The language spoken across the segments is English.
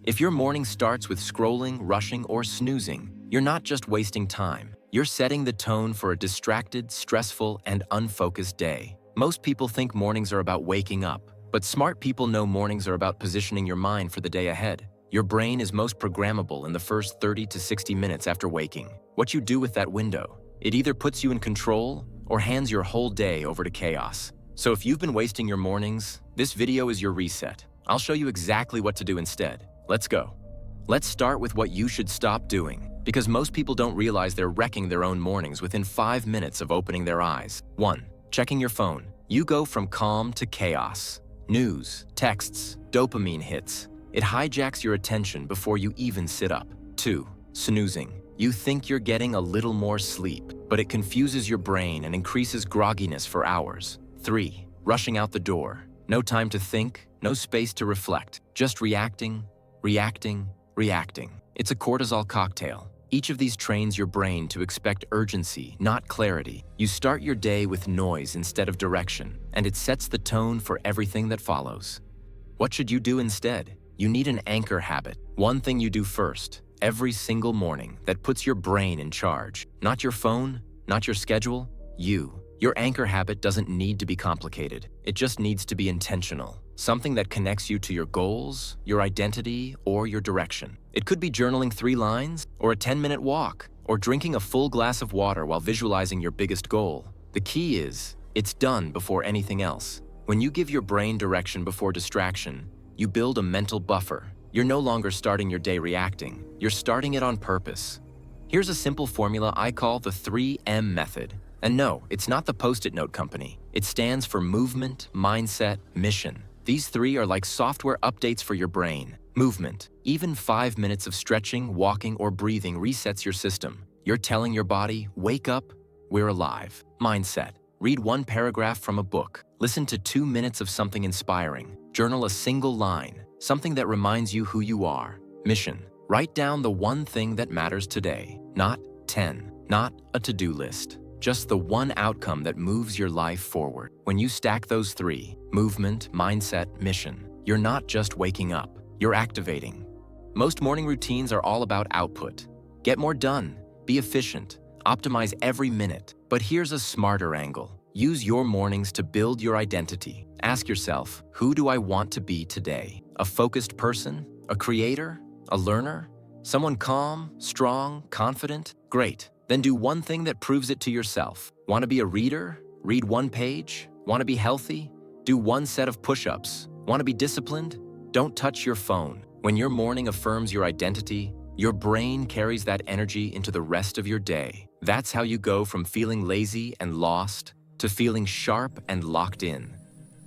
If your morning starts with scrolling, rushing, or snoozing, you're not just wasting time. You're setting the tone for a distracted, stressful, and unfocused day. Most people think mornings are about waking up, but smart people know mornings are about positioning your mind for the day ahead. Your brain is most programmable in the first 30 to 60 minutes after waking. What you do with that window, it either puts you in control or hands your whole day over to chaos. So if you've been wasting your mornings, this video is your reset. I'll show you exactly what to do instead. Let's go. Let's start with what you should stop doing, because most people don't realize they're wrecking their own mornings within 5 minutes of opening their eyes. 1. Checking your phone. You go from calm to chaos. News, texts, dopamine hits. It hijacks your attention before you even sit up. 2. Snoozing. You think you're getting a little more sleep, but it confuses your brain and increases grogginess for hours. 3. Rushing out the door. No time to think, no space to reflect. Just reacting. It's a cortisol cocktail. Each of these trains your brain to expect urgency, not clarity. You start your day with noise instead of direction, and it sets the tone for everything that follows. What should you do instead? You need an anchor habit. One thing you do first, every single morning, that puts your brain in charge. Not your phone, not your schedule, you. Your anchor habit doesn't need to be complicated. It just needs to be intentional. Something that connects you to your goals, your identity, or your direction. It could be journaling 3 lines, or a 10-minute walk, or drinking a full glass of water while visualizing your biggest goal. The key is, it's done before anything else. When you give your brain direction before distraction, you build a mental buffer. You're no longer starting your day reacting. You're starting it on purpose. Here's a simple formula I call the 3M method. And no, it's not the Post-it note company. It stands for movement, mindset, mission. These 3 are like software updates for your brain. Movement. Even 5 minutes of stretching, walking, or breathing resets your system. You're telling your body, wake up, we're alive. Mindset. Read 1 paragraph from a book. Listen to 2 minutes of something inspiring. Journal a single line, something that reminds you who you are. Mission. Write down the one thing that matters today. Not 10. Not a to-do list. Just the one outcome that moves your life forward. When you stack those 3, movement, mindset, mission, you're not just waking up, you're activating. Most morning routines are all about output. Get more done, be efficient, optimize every minute. But here's a smarter angle. Use your mornings to build your identity. Ask yourself, who do I want to be today? A focused person? A creator? A learner? Someone calm, strong, confident? Great. Then do one thing that proves it to yourself. Want to be a reader? Read 1 page? Want to be healthy? Do 1 set of push-ups. Want to be disciplined? Don't touch your phone. When your morning affirms your identity, your brain carries that energy into the rest of your day. That's how you go from feeling lazy and lost to feeling sharp and locked in.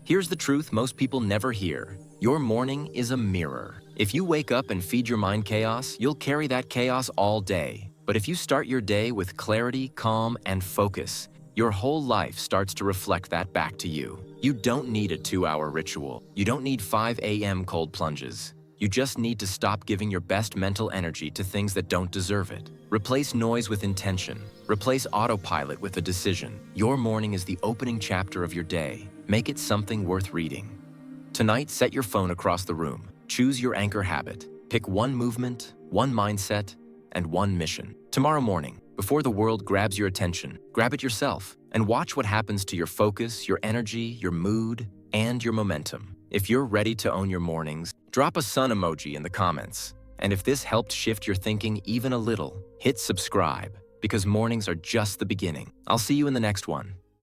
Here's the truth most people never hear. Your morning is a mirror. If you wake up and feed your mind chaos, you'll carry that chaos all day. But if you start your day with clarity, calm, and focus, your whole life starts to reflect that back to you. You don't need a 2-hour ritual. You don't need 5 a.m. cold plunges. You just need to stop giving your best mental energy to things that don't deserve it. Replace noise with intention. Replace autopilot with a decision. Your morning is the opening chapter of your day. Make it something worth reading. Tonight, set your phone across the room. Choose your anchor habit. Pick 1 movement, 1 mindset, and 1 mission. Tomorrow morning, before the world grabs your attention, grab it yourself and watch what happens to your focus, your energy, your mood, and your momentum. If you're ready to own your mornings, drop a sun emoji in the comments. And if this helped shift your thinking even a little, hit subscribe, because mornings are just the beginning. I'll see you in the next one.